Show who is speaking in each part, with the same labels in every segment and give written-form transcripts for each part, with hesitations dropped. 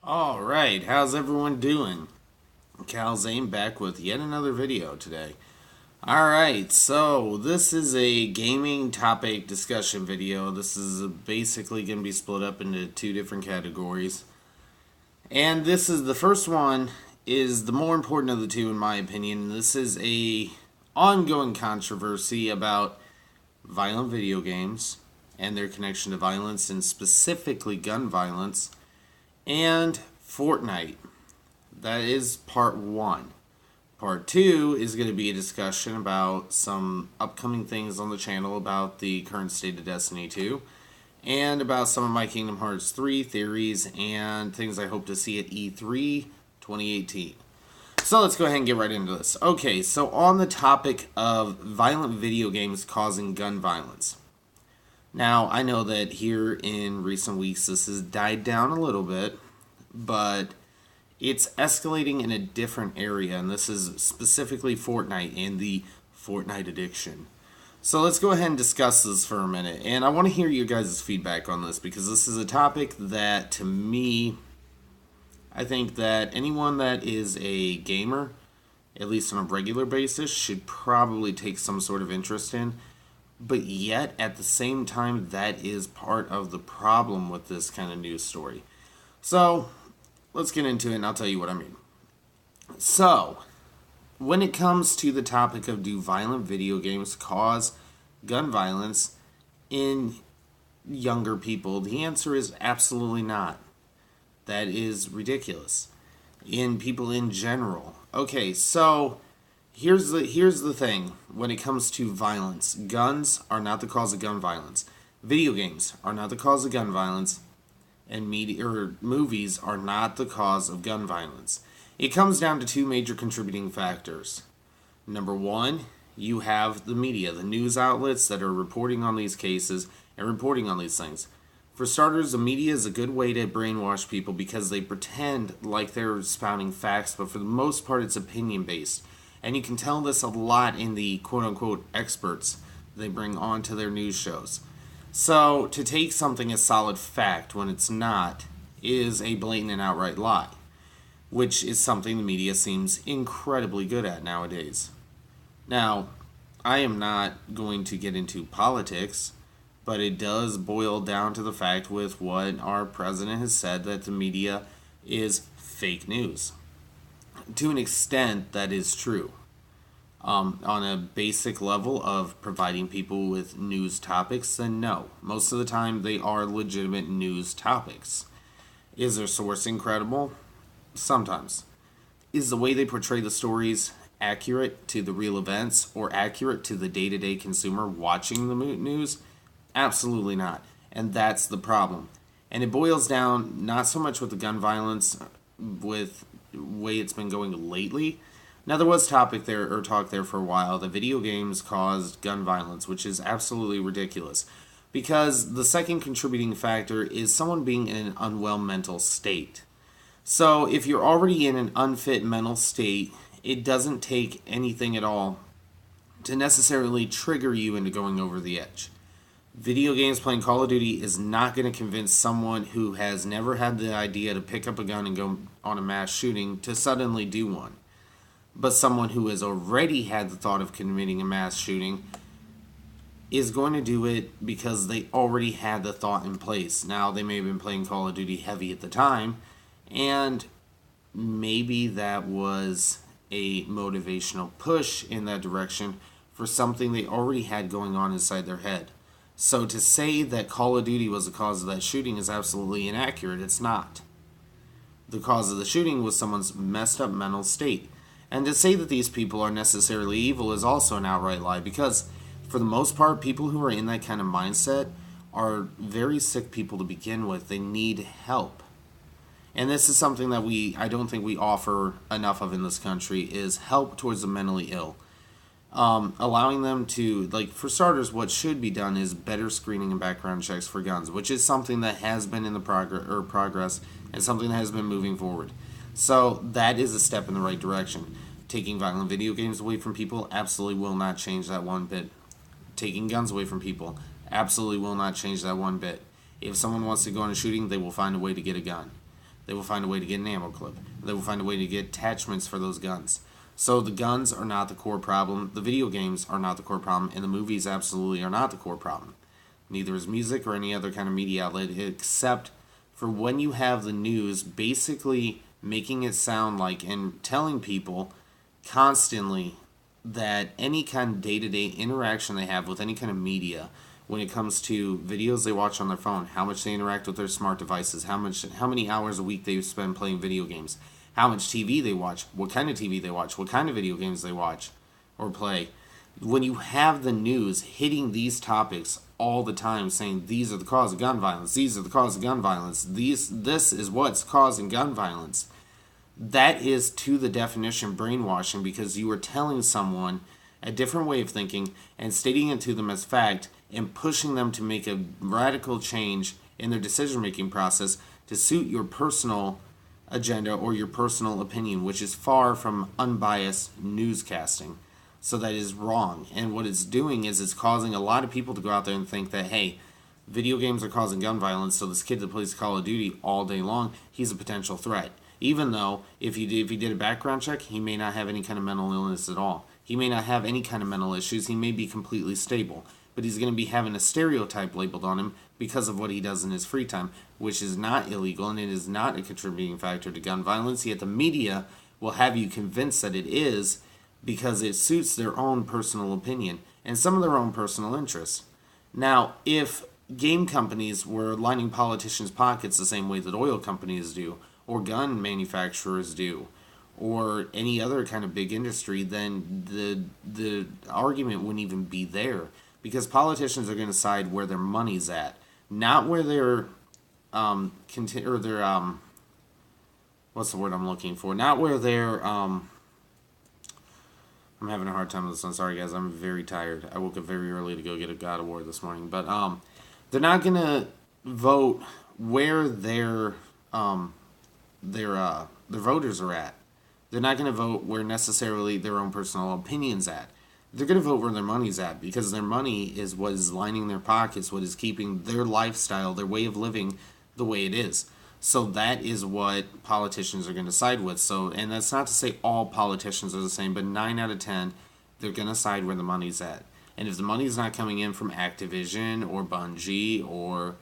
Speaker 1: Alright, how's everyone doing? Kalzain back with yet another video today. Alright, so this is a gaming topic discussion video. This is basically going to be split up into two different categories. And this is the first one is the more important of the two in my opinion. This is a ongoing controversy about violent video games and their connection to violence, and specifically gun violence, and Fortnite. That is part one. Part two is going to be a discussion about some upcoming things on the channel about the current state of Destiny 2, and about some of my Kingdom Hearts 3 theories and things I hope to see at E3 2018. So let's go ahead and get right into this. Okay, so on the topic of violent video games causing gun violence. Now, I know that here in recent weeks this has died down a little bit, but it's escalating in a different area, and this is specifically Fortnite and the Fortnite addiction. So let's go ahead and discuss this for a minute, and I want to hear you guys' feedback on this, because this is a topic that, to me, I think that anyone that is a gamer, at least on a regular basis, should probably take some sort of interest in. But yet, at the same time, that is part of the problem with this kind of news story. So, let's get into it and I'll tell you what I mean. So, when it comes to the topic of do violent video games cause gun violence in younger people, the answer is absolutely not. That is ridiculous. In people in general. Okay, so here's the thing when it comes to violence. Guns are not the cause of gun violence. Video games are not the cause of gun violence. And media or movies are not the cause of gun violence. It comes down to two major contributing factors. Number one, you have the media, the news outlets that are reporting on these cases and reporting on these things. For starters, the media is a good way to brainwash people because they pretend like they're spouting facts, but for the most part it's opinion-based. And you can tell this a lot in the quote-unquote experts they bring onto their news shows. So, to take something as solid fact when it's not is a blatant and outright lie, which is something the media seems incredibly good at nowadays. Now, I am not going to get into politics, but it does boil down to the fact with what our president has said, that the media is fake news. To an extent, that is true. On a basic level of providing people with news topics, then no. Most of the time, they are legitimate news topics. Is their sourcing credible? Sometimes. Is the way they portray the stories accurate to the real events or accurate to the day-to-day consumer watching the news? Absolutely not. And that's the problem. And it boils down not so much with the gun violence, with the way it's been going lately. Now, there was talk there for a while that video games caused gun violence, which is absolutely ridiculous. Because the second contributing factor is someone being in an unwell mental state. So, if you're already in an unfit mental state, it doesn't take anything at all to necessarily trigger you into going over the edge. Video games, playing Call of Duty, is not going to convince someone who has never had the idea to pick up a gun and go on a mass shooting to suddenly do one. But someone who has already had the thought of committing a mass shooting is going to do it because they already had the thought in place. Now, they may have been playing Call of Duty heavy at the time, and maybe that was a motivational push in that direction for something they already had going on inside their head. So to say that Call of Duty was the cause of that shooting is absolutely inaccurate. It's not. The cause of the shooting was someone's messed up mental state. And to say that these people are necessarily evil is also an outright lie, because for the most part, people who are in that kind of mindset are very sick people to begin with. They need help. And this is something that I don't think we offer enough of in this country, is help towards the mentally ill. Allowing them to, for starters, what should be done is better screening and background checks for guns, which is something that has been in the progress and something that has been moving forward. So that is a step in the right direction. Taking violent video games away from people absolutely will not change that one bit. Taking guns away from people absolutely will not change that one bit. If someone wants to go on a shooting, they will find a way to get a gun. They will find a way to get an ammo clip. They will find a way to get attachments for those guns. So the guns are not the core problem. The video games are not the core problem. And the movies absolutely are not the core problem. Neither is music or any other kind of media outlet, except for when you have the news basically making it sound like and telling people constantly that any kind of day-to-day interaction they have with any kind of media, when it comes to videos they watch on their phone, how much they interact with their smart devices, how many hours a week they spend playing video games, how much TV they watch, what kind of TV they watch, what kind of video games they watch or play. When you have the news hitting these topics all the time, saying these are the cause of gun violence, these are the cause of gun violence, this is what's causing gun violence, that is to the definition brainwashing, because you are telling someone a different way of thinking and stating it to them as fact and pushing them to make a radical change in their decision-making process to suit your personal agenda or your personal opinion, which is far from unbiased newscasting. So that is wrong. And what it's doing is it's causing a lot of people to go out there and think that, hey, video games are causing gun violence, so this kid that plays Call of Duty all day long, he's a potential threat. Even though if he did a background check, he may not have any kind of mental illness at all. He may not have any kind of mental issues. He may be completely stable. But he's going to be having a stereotype labeled on him because of what he does in his free time, which is not illegal and it is not a contributing factor to gun violence. Yet the media will have you convinced that it is, because it suits their own personal opinion and some of their own personal interests. Now, if game companies were lining politicians' pockets the same way that oil companies do, or gun manufacturers do, or any other kind of big industry, then the argument wouldn't even be there, because politicians are going to side where their money's at, not where their what's the word I'm looking for? Not where their I'm having a hard time with this one. Sorry, guys. I'm very tired. I woke up very early to go get a God of War this morning. But they're not going to vote where their voters are at. They're not going to vote where necessarily their own personal opinions at. They're going to vote where their money's at, because their money is what is lining their pockets, what is keeping their lifestyle, their way of living the way it is. So that is what politicians are going to side with. So, and that's not to say all politicians are the same, but 9 out of 10, they're going to side where the money's at. And if the money's not coming in from Activision or Bungie or,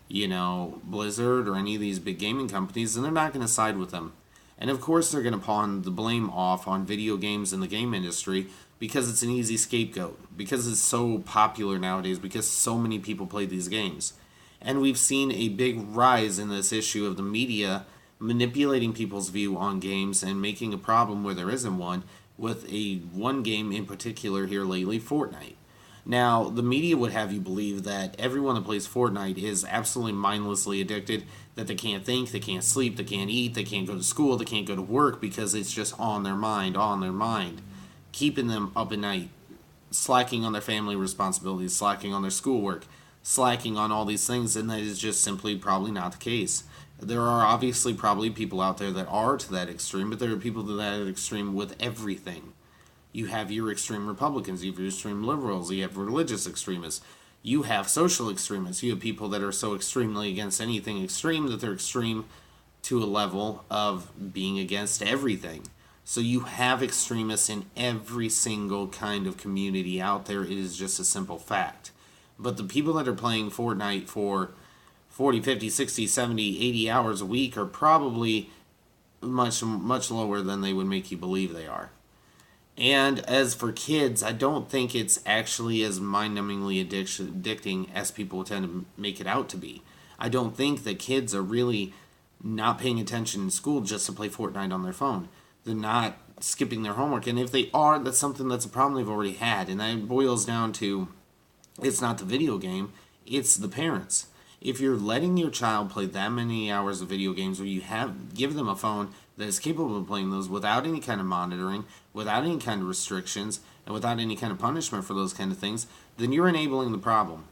Speaker 1: Blizzard or any of these big gaming companies, then they're not going to side with them. And of course they're going to pawn the blame off on video games and the game industry, because it's an easy scapegoat, because it's so popular nowadays, because so many people play these games. And we've seen a big rise in this issue of the media manipulating people's view on games and making a problem where there isn't one, with one game in particular here lately, Fortnite. Now, the media would have you believe that everyone that plays Fortnite is absolutely mindlessly addicted, that they can't think, they can't sleep, they can't eat, they can't go to school, they can't go to work, because it's just on their mind, keeping them up at night, slacking on their family responsibilities, slacking on their schoolwork, slacking on all these things, and that is just simply probably not the case. There are obviously probably people out there that are to that extreme, but there are people to that extreme with everything. You have your extreme Republicans, you have your extreme liberals, you have religious extremists, you have social extremists, you have people that are so extremely against anything extreme that they're extreme to a level of being against everything. So you have extremists in every single kind of community out there. It is just a simple fact. But the people that are playing Fortnite for 40, 50, 60, 70, 80 hours a week are probably much lower than they would make you believe they are. And as for kids, I don't think it's actually as mind-numbingly addicting as people tend to make it out to be. I don't think that kids are really not paying attention in school just to play Fortnite on their phone. They're not skipping their homework. And if they are, that's something that's a problem they've already had. And that boils down to, it's not the video game, it's the parents. If you're letting your child play that many hours of video games, or give them a phone that is capable of playing those without any kind of monitoring, without any kind of restrictions, and without any kind of punishment for those kind of things, then you're enabling the problem.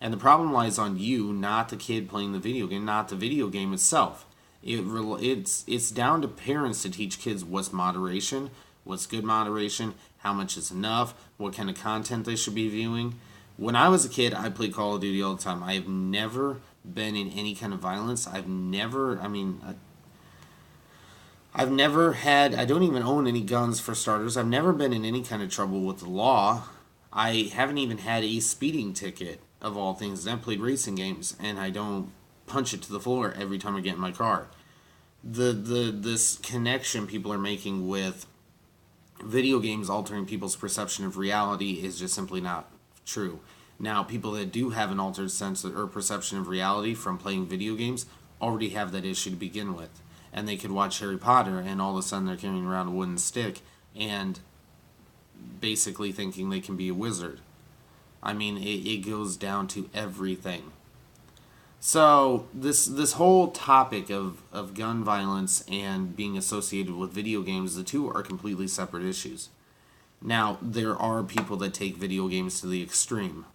Speaker 1: And the problem lies on you, not the kid playing the video game, not the video game itself. It's down to parents to teach kids what's moderation, what's good moderation, how much is enough, what kind of content they should be viewing. When I was a kid, I played Call of Duty all the time. I have never been in any kind of violence. I don't even own any guns for starters. I've never been in any kind of trouble with the law. I haven't even had a speeding ticket, of all things. And I played racing games, and I don't punch it to the floor every time I get in my car. This connection people are making with video games altering people's perception of reality is just simply not true. Now, people that do have an altered sense or perception of reality from playing video games already have that issue to begin with. And they could watch Harry Potter and all of a sudden they're carrying around a wooden stick and basically thinking they can be a wizard. I mean, it goes down to everything. So this whole topic of gun violence and being associated with video games, the two are completely separate issues. Now, there are people that take video games to the extreme,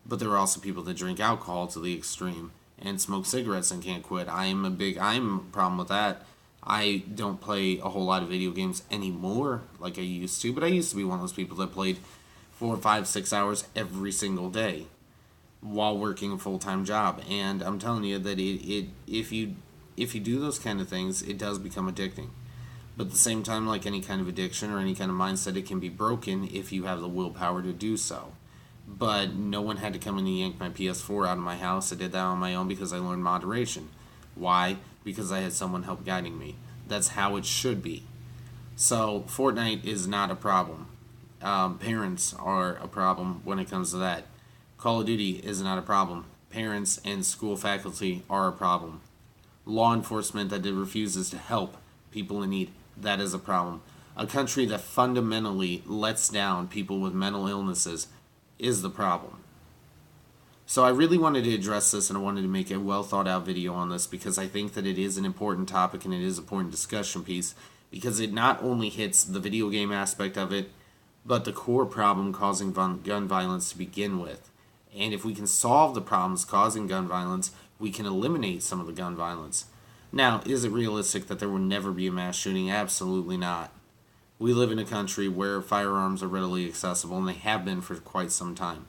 Speaker 1: but there are also people that drink alcohol to the extreme and smoke cigarettes and can't quit. I'm a problem with that. I don't play a whole lot of video games anymore like I used to, but I used to be one of those people that played 4, 5, 6 hours every single day while working a full-time job. And I'm telling you that if you do those kind of things, it does become addicting. But at the same time, like any kind of addiction or any kind of mindset, it can be broken if you have the willpower to do so. But no one had to come in and yank my PS4 out of my house. I did that on my own because I learned moderation. Why? Because I had someone help guiding me. That's how it should be. So Fortnite is not a problem. Parents are a problem when it comes to that. Call of Duty is not a problem. Parents and school faculty are a problem. Law enforcement that refuses to help people in need, that is a problem. A country that fundamentally lets down people with mental illnesses is the problem. So I really wanted to address this, and I wanted to make a well thought out video on this because I think that it is an important topic and it is an important discussion piece because it not only hits the video game aspect of it, but the core problem causing gun violence to begin with. And if we can solve the problems causing gun violence, we can eliminate some of the gun violence. Now, is it realistic that there will never be a mass shooting? Absolutely not. We live in a country where firearms are readily accessible, and they have been for quite some time.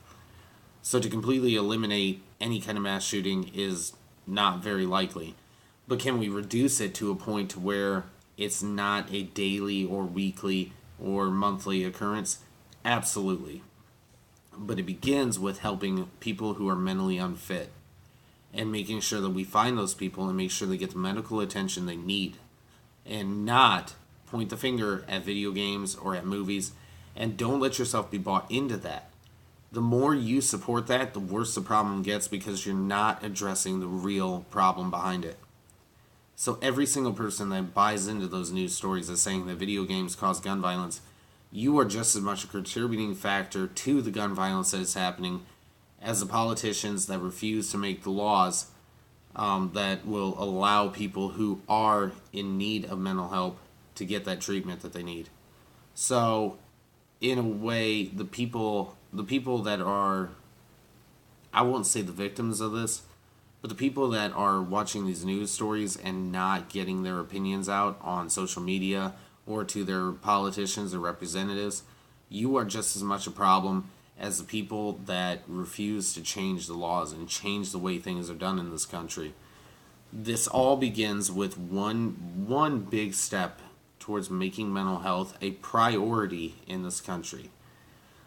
Speaker 1: So to completely eliminate any kind of mass shooting is not very likely. But can we reduce it to a point where it's not a daily or weekly or monthly occurrence? Absolutely. But it begins with helping people who are mentally unfit and making sure that we find those people and make sure they get the medical attention they need and not point the finger at video games or at movies, and don't let yourself be bought into that. The more you support that, the worse the problem gets because you're not addressing the real problem behind it. So every single person that buys into those news stories as saying that video games cause gun violence, you are just as much a contributing factor to the gun violence that is happening as the politicians that refuse to make the laws that will allow people who are in need of mental help to get that treatment that they need. So, in a way, the people that are, I won't say the victims of this, but the people that are watching these news stories and not getting their opinions out on social media or to their politicians or representatives, you are just as much a problem as the people that refuse to change the laws and change the way things are done in this country. This all begins with one big step towards making mental health a priority in this country.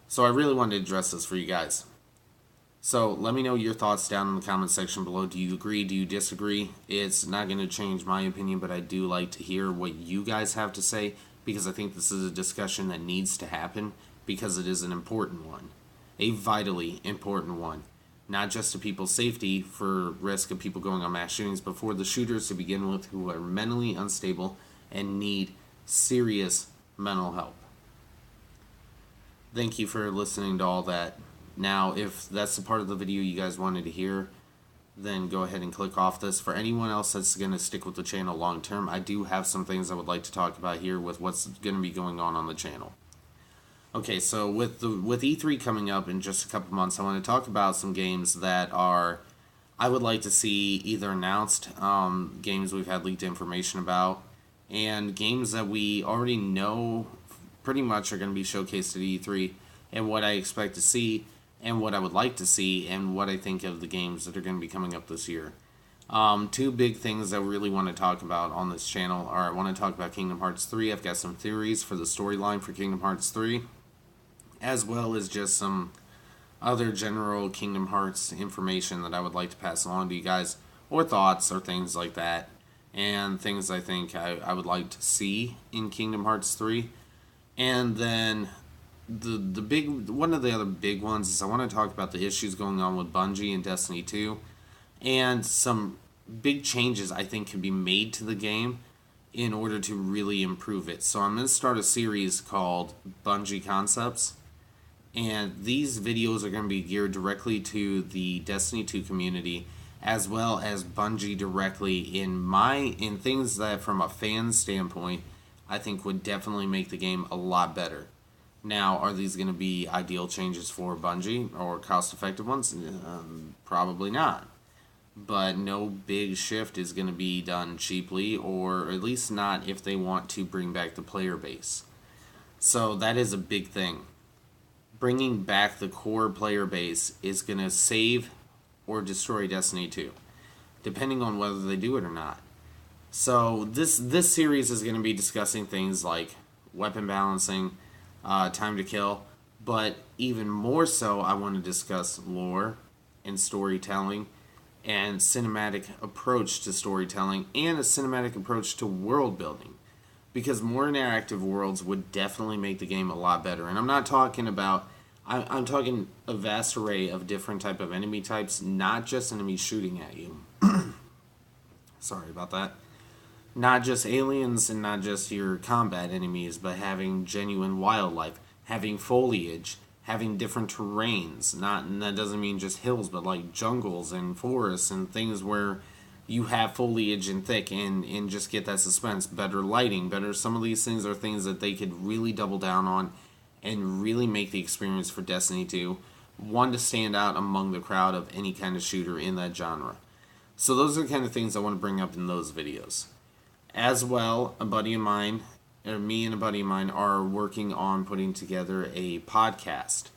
Speaker 1: So I really wanted to address this for you guys. So let me know your thoughts down in the comment section below. Do you agree? Do you disagree? It's not going to change my opinion, but I do like to hear what you guys have to say because I think this is a discussion that needs to happen because it is an important one. A vitally important one. Not just to people's safety for risk of people going on mass shootings, but for the shooters to begin with who are mentally unstable and need serious mental help. Thank you for listening to all that. Now, if that's the part of the video you guys wanted to hear, then go ahead and click off this. For anyone else that's going to stick with the channel long term, I do have some things I would like to talk about here with what's going to be going on the channel. Okay, so with E3 coming up in just a couple months, I want to talk about some games that I would like to see either announced, games we've had leaked information about, and games that we already know pretty much are going to be showcased at E3, and what I expect to see, and what I would like to see, and what I think of the games that are going to be coming up this year. Two big things I really want to talk about on this channel are I want to talk about Kingdom Hearts 3. I've got some theories for the storyline for Kingdom Hearts 3, as well as just some other general Kingdom Hearts information that I would like to pass along to you guys, or thoughts or things like that, and things I think I would like to see in Kingdom Hearts 3. And then the big one of the other big ones is I want to talk about the issues going on with Bungie and Destiny 2, and some big changes I think can be made to the game in order to really improve it. So I'm going to start a series called Bungie Concepts, and these videos are going to be geared directly to the Destiny 2 community, as well as Bungie directly in things that from a fan standpoint I think would definitely make the game a lot better. Now, are these going to be ideal changes for Bungie or cost-effective ones? Probably not. But no big shift is going to be done cheaply, or at least not if they want to bring back the player base. So that is a big thing. Bringing back the core player base is going to save or destroy Destiny 2, depending on whether they do it or not. So this series is going to be discussing things like weapon balancing, time to kill, but even more so I want to discuss lore and storytelling and cinematic approach to storytelling and a cinematic approach to world building, because more interactive worlds would definitely make the game a lot better. And I'm not talking about I'm talking a vast array of different type of enemy types, not just enemies shooting at you. Sorry about that. Not just aliens and not just your combat enemies, but having genuine wildlife, having foliage, having different terrains. And that doesn't mean just hills, but like jungles and forests and things where you have foliage and thick and just get that suspense. Better lighting, better. Some of these things are things that they could really double down on and really make the experience for Destiny 2 one to stand out among the crowd of any kind of shooter in that genre. So those are the kind of things I want to bring up in those videos. As well, a buddy of mine, or me and a buddy of mine, are working on putting together a podcast.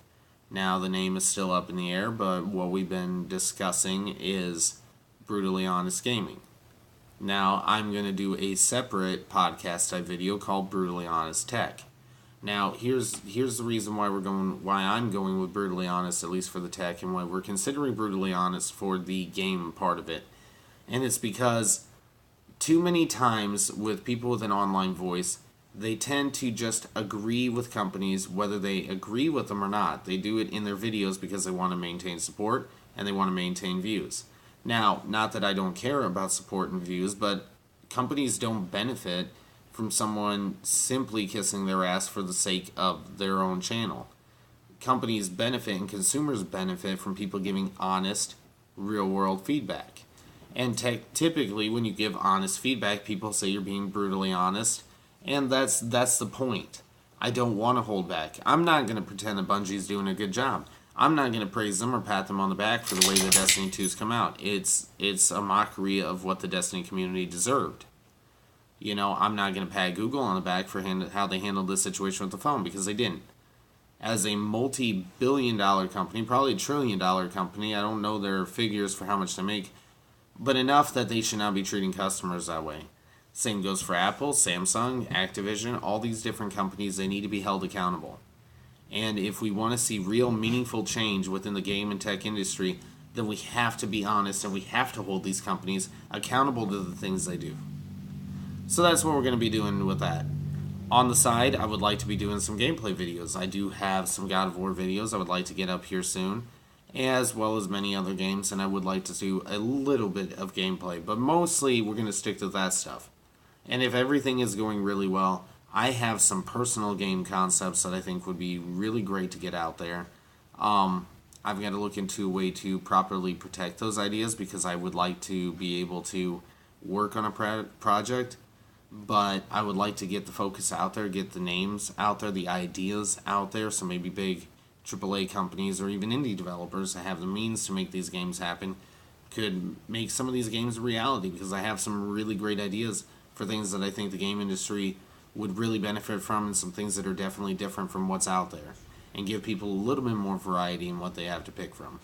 Speaker 1: Now, the name is still up in the air, but what we've been discussing is Brutally Honest Gaming. Now, I'm going to do a separate podcast type video called Brutally Honest Tech. Now, here's the reason why I'm going with Brutally Honest, at least for the tech, and why we're considering Brutally Honest for the game part of it. And it's because too many times with people with an online voice, they tend to just agree with companies whether they agree with them or not. They do it in their videos because they want to maintain support and they want to maintain views. Now, not that I don't care about support and views, but companies don't benefit from someone simply kissing their ass for the sake of their own channel. Companies benefit and consumers benefit from people giving honest, real-world feedback. And typically, when you give honest feedback, people say you're being brutally honest, and that's the point. I don't want to hold back. I'm not going to pretend that Bungie's doing a good job. I'm not going to praise them or pat them on the back for the way that Destiny 2's come out. It's a mockery of what the Destiny community deserved. You know, I'm not going to pat Google on the back for how they handled this situation with the phone, because they didn't. As a multi-billion-dollar company, probably a trillion-dollar company, I don't know their figures for how much they make, but enough that they should not be treating customers that way. Same goes for Apple, Samsung, Activision, all these different companies. They need to be held accountable. And if we want to see real meaningful change within the game and tech industry, then we have to be honest and we have to hold these companies accountable to the things they do. So that's what we're going to be doing with that. On the side, I would like to be doing some gameplay videos. I do have some God of War videos I would like to get up here soon, as well as many other games, and I would like to do a little bit of gameplay, but mostly we're going to stick to that stuff. And if everything is going really well, I have some personal game concepts that I think would be really great to get out there. I've got to look into a way to properly protect those ideas, because I would like to be able to work on a project, but I would like to get the focus out there, get the names out there, the ideas out there, so maybe big AAA companies or even indie developers that have the means to make these games happen could make some of these games a reality, because I have some really great ideas for things that I think the game industry would really benefit from, and some things that are definitely different from what's out there, and give people a little bit more variety in what they have to pick from.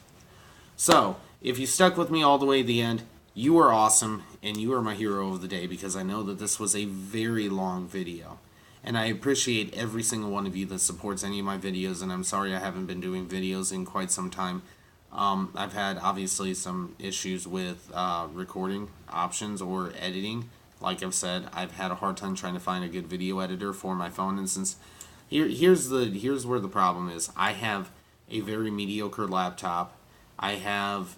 Speaker 1: So, if you stuck with me all the way to the end, You are awesome, and you are my hero of the day because I know that this was a very long video. And I appreciate every single one of you that supports any of my videos, and I'm sorry I haven't been doing videos in quite some time. I've had, obviously, some issues with recording options or editing. Like I've said, I've had a hard time trying to find a good video editor for my phone, and since here's where the problem is. I have a very mediocre laptop. I have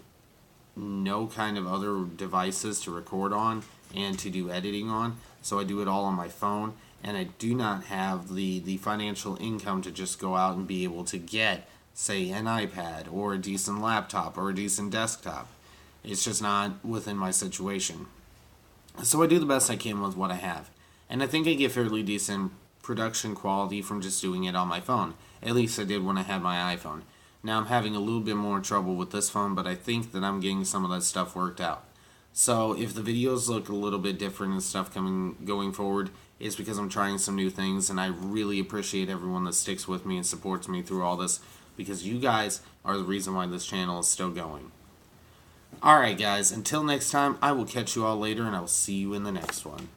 Speaker 1: no kind of other devices to record on and to do editing on, so I do it all on my phone, and I do not have the financial income to just go out and be able to get, say, an iPad or a decent laptop or a decent desktop. It's just not within my situation. So I do the best I can with what I have, and I think I get fairly decent production quality from just doing it on my phone. At least I did when I had my iPhone. Now I'm having a little bit more trouble with this phone, but I think that I'm getting some of that stuff worked out. So if the videos look a little bit different and stuff going forward, it's because I'm trying some new things, and I really appreciate everyone that sticks with me and supports me through all this, because you guys are the reason why this channel is still going. Alright guys, until next time, I will catch you all later, and I will see you in the next one.